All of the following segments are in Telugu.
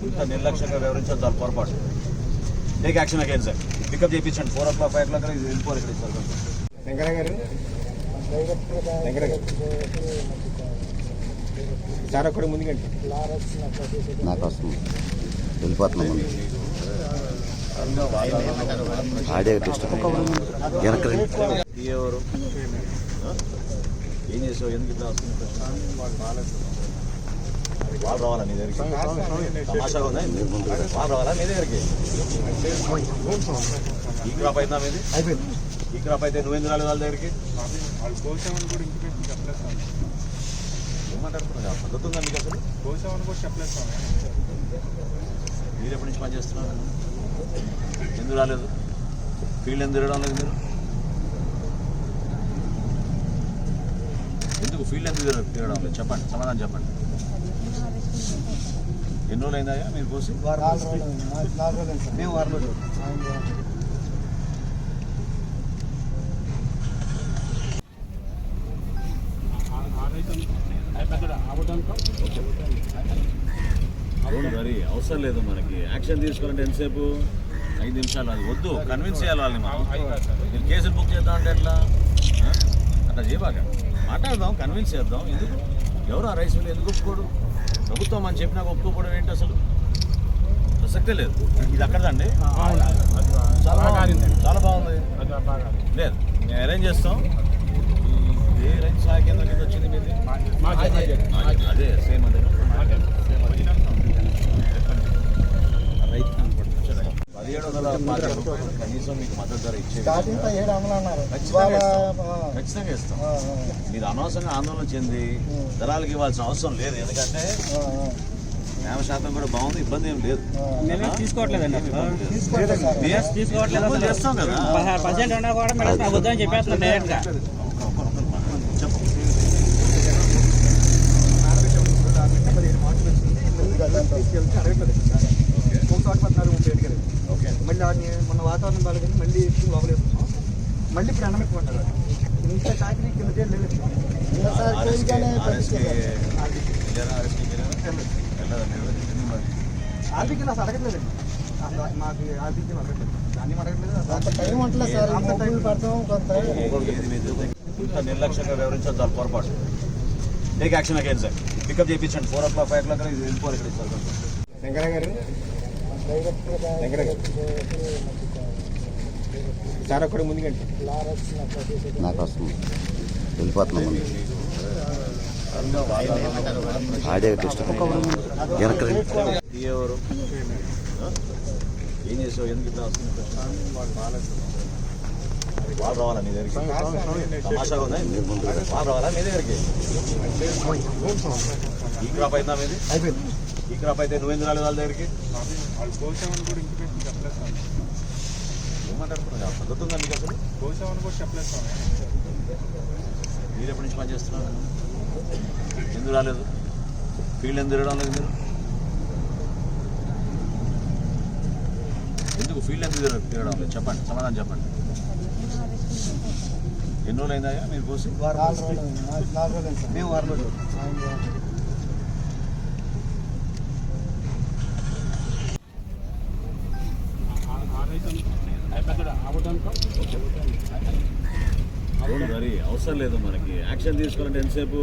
ఇంత నిర్లక్ష్యంగా వివరించడం చాలా పొరపాటు. Take action again sir. Pickup చేయించండి 4 o'clock 5 o'clock వెళ్ళిపోవాలి ఇక్కడ సార్. వెంకయ్య గారు సార్ ఒక్కడు ముందుకండి నాకు వస్తుంది వెళ్ళిపోతున్నాం ముందు ఆడే డిస్టర్బ్ ఎవరు ఏం చేసావు? ఎందుకు ఇట్లా వస్తుంది? వాళ్ళు రావాలా నీ దగ్గరికి? తమాషాగా ఉందా? వాళ్ళు రావాలా నీ దగ్గరికి? ఈ క్రాప్ అయినా మీది అయిపోయింది. ఈ క్రాప్ అయితే నువ్వెందుకు రాలేదు వాళ్ళ దగ్గరికి? ఏమంటారు? పద్ధతి ఉందా మీకు అసలు? మీరు ఎప్పటి నుంచి పని చేస్తున్నారు? ఎందుకు రాలేదు? ఫీల్డ్ ఎందుకు తిరగడం లేదు మీరు? ఎందుకు ఫీల్డ్ ఎందుకు తిరగడం లేదు? చెప్పండి, సమాధానం చెప్పండి. ఎన్ని రోజులు అయిందా మీరు కోసి? మేము 6 రోజులు. మరి అవసరం లేదు మనకి. యాక్షన్ తీసుకోవాలంటే ఎంతసేపు? 5 నిమిషాలు. అది వద్దు, కన్విన్స్ చేయాలి వాళ్ళని. మనం మీరు కేసులు బుక్ చేద్దాం అంటే ఎట్లా? అట్లా చేయబాక, మాట్లాడదాం, కన్విన్స్ చేద్దాం. ఎందుకు ఎవరు ఆ రైస్ మిల్ ఎందుకు ఒప్పుకోడు? ప్రభుత్వం అని చెప్పినాక ఒప్పుకోవడం ఏంటి? అసలు ప్రసక్తే లేదు. ఇది అక్కడదండి, చాలా బాగుంది. లేదు, మేము అరేంజ్ చేస్తాం. ఏ రైతు సహాయ కేంద్రం కింద వచ్చింది మీది? అదే సేమ్ అదే. 1750 కనీసం మీకు మద్దతు ధర ఇచ్చేది ఖచ్చితంగా ఇస్తాం. మీరు అనవసరంగా ఆందోళన చెంది ధరలకు ఇవ్వాల్సిన అవసరం లేదు. ఎందుకంటే న్యాయ శాతం కూడా బాగుంది, ఇబ్బంది ఏం లేదు. తీసుకోవట్లేదండి, చేస్తాం కదా. 10% ఉన్నా కూడా మేడం వద్దని చెప్పేస్తున్నాం డైరెక్ట్గా. మళ్ళీ మొన్న వాతావరణం బాగాలేదు, మళ్ళీ లోపలేస్తున్నాం. మళ్ళీ ఇప్పుడు ఎండ ఎక్కువ ఉంటారు. ఇంకా చాకరీ కింద ఆర్బీకి అసలు అడగట్లేదండి. మాకు ఆర్బీకి అడగట్లేదు, దాన్ని అడగట్లేదు. టైం ఉంటుంది సార్, అంత టైం పడతాం. ఇంత నిర్లక్ష్యంగా వివరించడం చాలా పొరపాటు. Take action again sir. Pickup చేయించండి 4 o'clock 5 o'clock వెళ్ళిపోవాలి ఇక్కడ సార్. వెంకయ్య గారు సార్ ఒక్కడు ముందుకండి నాకు వస్తుంది వెళ్ళిపోతున్నాం ముందు ఆడే డిస్టర్బ్ ఎవరు ఏం చేసావు? ఎందుకు ఇట్లా వస్తుంది? వాళ్ళు రావాలా నీ దగ్గరికి? తమాషాగా ఉందా? వాళ్ళు రావాలా నీ దగ్గరికి? ఈ క్రాప్ అయినా మీది అయిపోయింది. ఈ క్రాప్ అయితే నువ్వెందుకు రాలేదు వాళ్ళ దగ్గరికి? ఏమంటారు? పద్ధతి ఉందా మీకు అసలు? మీరు ఎప్పటి నుంచి పని చేస్తున్నారు? ఎందుకు రాలేదు? ఫీల్డ్ ఎందుకు తిరగడం లేదు మీరు? ఎందుకు ఫీల్డ్ ఎందుకు తిరగడం లేదు? చెప్పండి, సమాధానం చెప్పండి. ఎన్ని రోజులు అయిందా మీరు కోసి? మేము 6 రోజులు. మరి అవసరం లేదు మనకి. యాక్షన్ తీసుకోవాలంటే ఎంతసేపు?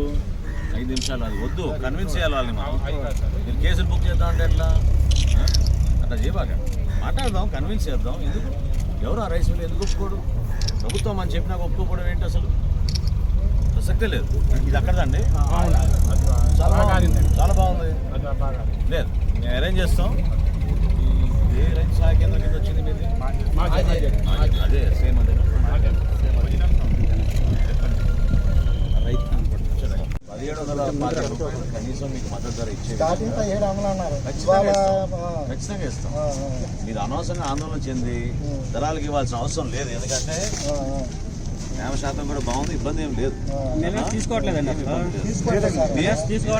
5 నిమిషాలు. అది వద్దు, కన్విన్స్ చేయాలి వాళ్ళని. మనం మీరు కేసులు బుక్ చేద్దాం అంటే ఎట్లా? అట్లా చేయబాక, మాట్లాడదాం, కన్విన్స్ చేద్దాం. ఎందుకు ఎవరు ఆ రైస్ మిల్ ఎందుకు ఒప్పుకోడు? ప్రభుత్వం అని చెప్పినాక ఒప్పుకోవడం ఏంటి? అసలు ప్రసక్తే లేదు. ఇది అక్కడదండి, చాలా బాగుంది. లేదు, మేము అరేంజ్ చేస్తాం. ఏ రైతు సహాయ కేంద్రం కింద వచ్చింది మీది? అదే సేమ్ అదే. 1750 కనీసం మీకు మద్దతు ధర ఇచ్చేది ఖచ్చితంగా ఇస్తాం. మీరు అనవసరంగా ఆందోళన చెంది ధరలకు ఇవ్వాల్సిన అవసరం లేదు. ఎందుకంటే న్యాయ శాతం కూడా బాగుంది, ఇబ్బంది ఏం లేదు. తీసుకోవట్లేదండి.